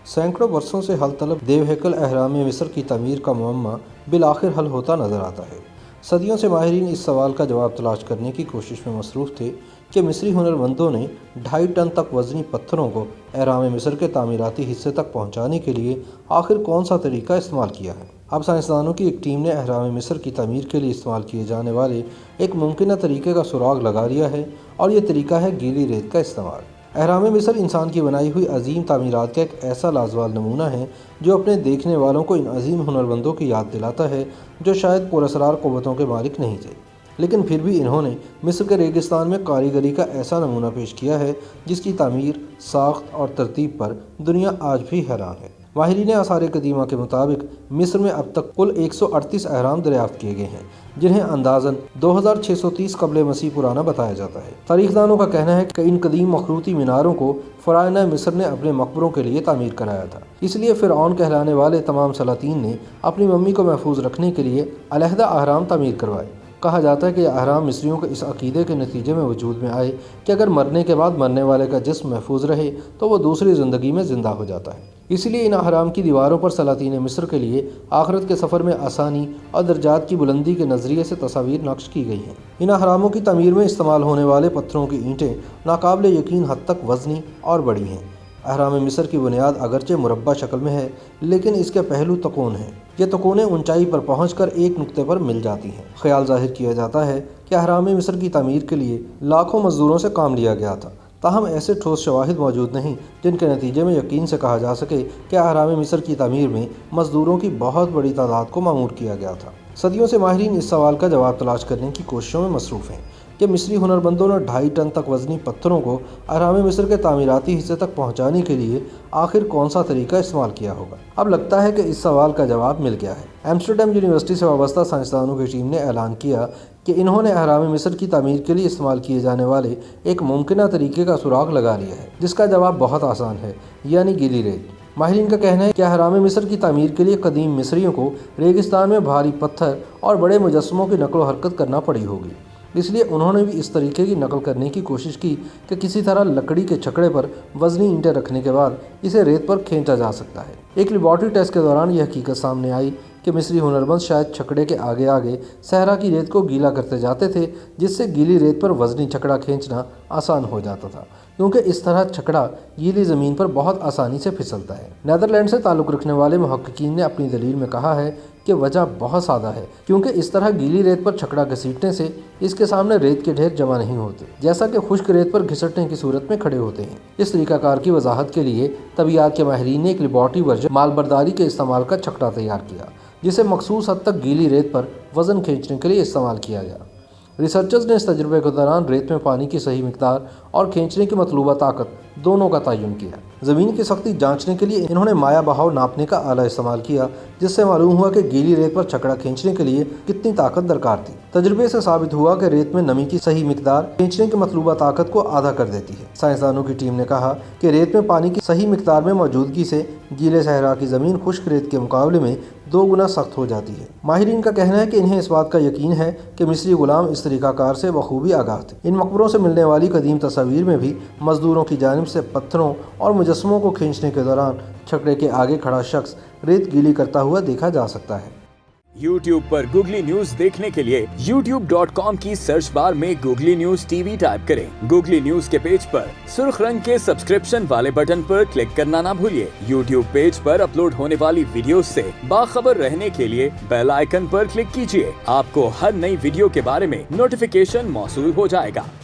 सैकड़ों वर्षों से हल तलब देवहेकल अहराम मिस्र की तमीर का मुअम्मा बिलाखिर हल होता नजर आता है। सदियों से माहिरीन इस सवाल का जवाब तलाश करने की कोशिश में मसरूफ़ थे कि मिस्री हुनरमंदों ने 2.5 टन तक वज़नी पत्थरों को अहराम मिस्र के तामीराती हिस्से तक पहुँचाने के लिए आखिर कौन सा तरीका इस्तेमाल किया है। अब साइंसदानों की एक टीम ने अहराम मिस्र की तमीर के लिए इस्तेमाल किए जाने वाले एक मुमकिन तरीके का सुराग लगा लिया है, और ये तरीका है गीली रेत का इस्तेमाल। अहराम मिस्र इंसान की बनाई हुई अजीम तामीरात का एक ऐसा लाजवाब नमूना है जो अपने देखने वालों को इन अजीम हुनरमंदों की याद दिलाता है जो शायद पुरअसरार क़ुव्वतों के मालिक नहीं थे, लेकिन फिर भी इन्होंने मिस्र के रेगिस्तान में कारीगरी का ऐसा नमूना पेश किया है जिसकी तामीर, साख्त और तरतीब पर दुनिया आज भी हैरान है। माहिरीन आसार कदीमा के मुताबिक मिस्र में अब तक कुल 138 अहराम दरियाफ्त किए गए हैं, जिन्हें अंदाज़न 2630 कबल मसीह पुराना बताया जाता है। तारीखदानों का कहना है कि इन कदीम मखरूती मीनारों को फ़राइना मिस्र ने अपने मकबरों के लिए तामीर कराया था, इसलिए फ़िरऔन कहलाने वाले तमाम सलातीन ने अपनी मम्मी को महफूज रखने के लिए अलहदा अहराम तामीर करवाए। कहा जाता है कि यह अहराम मिस्रियों के इस अकीदे के नतीजे में वजूद में आए कि अगर मरने के बाद मरने वाले का जिस्म महफूज रहे तो वह दूसरी ज़िंदगी में ज़िंदा हो जाता है। इसलिए इन अहराम की दीवारों पर सलातीन मिस्र के लिए आखिरत के सफ़र में आसानी और दर्जात की बुलंदी के नज़रिए से तस्वीर नक्श की गई हैं। इन अहरामों की तमीर में इस्तेमाल होने वाले पत्थरों की ईंटें नाकाबिल यकीन हद तक वज़नी और बड़ी हैं। अहराम मिस्र की बुनियाद अगरचे मुरब्बा शक्ल में है, लेकिन इसके पहलू तकोन हैं। ये तकोनें ऊंचाई पर पहुंचकर एक नुक्ते पर मिल जाती हैं। ख्याल जाहिर किया जाता है कि अहराम मिस्र की तमीर के लिए लाखों मजदूरों से काम लिया गया था, ताहम ऐसे ठोस शवाहिद मौजूद नहीं जिनके नतीजे में यकीन से कहा जा सके कि अहराम मिस्र की तमीर में मजदूरों की बहुत बड़ी तादाद को मामूर किया गया था। सदियों से माहिरीन इस सवाल का जवाब तलाश करने की कोशिशों में मसरूफ़ हैं कि मिस्री हुनरमंदों ने 2.5 टन तक वज़नी पत्थरों को अहराम मिस्र के तामीराती हिस्से तक पहुंचाने के लिए आखिर कौन सा तरीका इस्तेमाल किया होगा। अब लगता है कि इस सवाल का जवाब मिल गया है। एम्स्टरडम यूनिवर्सिटी से वाबस्ता साइंसदानों की टीम ने ऐलान किया कि इन्होंने अहराम मिस्र की तमीर के लिए इस्तेमाल किए जाने वाले एक मुमकिन तरीके का सुराग लगा लिया है, जिसका जवाब बहुत आसान है, यानी गीली रेत। माहिरीन का कहना है कि अहराम मिस्र की तमीर के लिए कदीम मिस्रियों को रेगिस्तान में भारी पत्थर और बड़े मुजस्समों की नकल हरकत करना पड़ी होगी, इसलिए उन्होंने भी इस तरीके की नकल करने की कोशिश की कि किसी तरह लकड़ी के छकड़े पर वज़नी ईंटें रखने के बाद इसे रेत पर खींचा जा सकता है। एक लेबॉर्ट्री टेस्ट के दौरान यह हकीकत सामने आई कि मिस्री हुनरमंद शायद छकड़े के आगे आगे सहरा की रेत को गीला करते जाते थे, जिससे गीली रेत पर वज़नी छकड़ा खींचना आसान हो जाता था, क्योंकि इस तरह छकड़ा गीली ज़मीन पर बहुत आसानी से फिसलता है। नीदरलैंड से ताल्लुक़ रखने वाले मुहक्किकीन ने अपनी दलील में कहा है कि वजह बहुत सादा है, क्योंकि इस तरह गीली रेत पर छकड़ा घसीटने से इसके सामने रेत के ढेर जमा नहीं होते, जैसा कि खुश्क रेत पर घिसटने की सूरत में खड़े होते हैं। इस तरीकाकार की वजाहत के लिए तबीयात के माहिरीन ने एक लेबॉर्ट्री वर्जन मालबरदारी के इस्तेमाल का छकड़ा तैयार किया, जिसे मखसूस हद तक गीली रेत पर वज़न खींचने के लिए इस्तेमाल किया गया। रिसर्चर्स ने इस तजुर्बे के दौरान रेत में पानी की सही मिकदार और खींचने की मतलूबा ताकत दोनों का तयन किया। ज़मीन की सख्ती जांचने के लिए इन्होंने माया बहाव नापने का आला इस्तेमाल किया, जिससे मालूम हुआ कि गीली रेत पर छकड़ा खींचने के लिए कितनी ताकत दरकार थी। तजुर्बे से साबित हुआ कि रेत में नमी की सही मिकदार खींचने की मतलूबा ताकत को आधा कर देती है। साइंसदानों की टीम ने कहा कि रेत में पानी की सही मिकदार में मौजूदगी से गीले सहरा की ज़मीन खुश्क रेत के मुकाबले में 2 गुना सख्त हो जाती है। माहिरीन का कहना है कि इन्हें इस बात का यकीन है कि मिस्री गुलाम इस तरीकाकार से बखूबी आगाह थे। इन मकबरों से मिलने वाली कदीम तस्वीर में भी मजदूरों की जानिब से पत्थरों और मुजस्समों को खींचने के दौरान छकड़े के आगे खड़ा शख्स रेत गीली करता हुआ देखा जा सकता है। YouTube पर गूगली न्यूज देखने के लिए youtube.com की सर्च बार में गूगली न्यूज टीवी टाइप करें। गूगली न्यूज के पेज पर सुर्ख रंग के सब्सक्रिप्शन वाले बटन पर क्लिक करना ना भूलिए। YouTube पेज पर अपलोड होने वाली वीडियोस से बाखबर रहने के लिए बेल आइकन पर क्लिक कीजिए। आपको हर नई वीडियो के बारे में नोटिफिकेशन मौसूल हो जाएगा।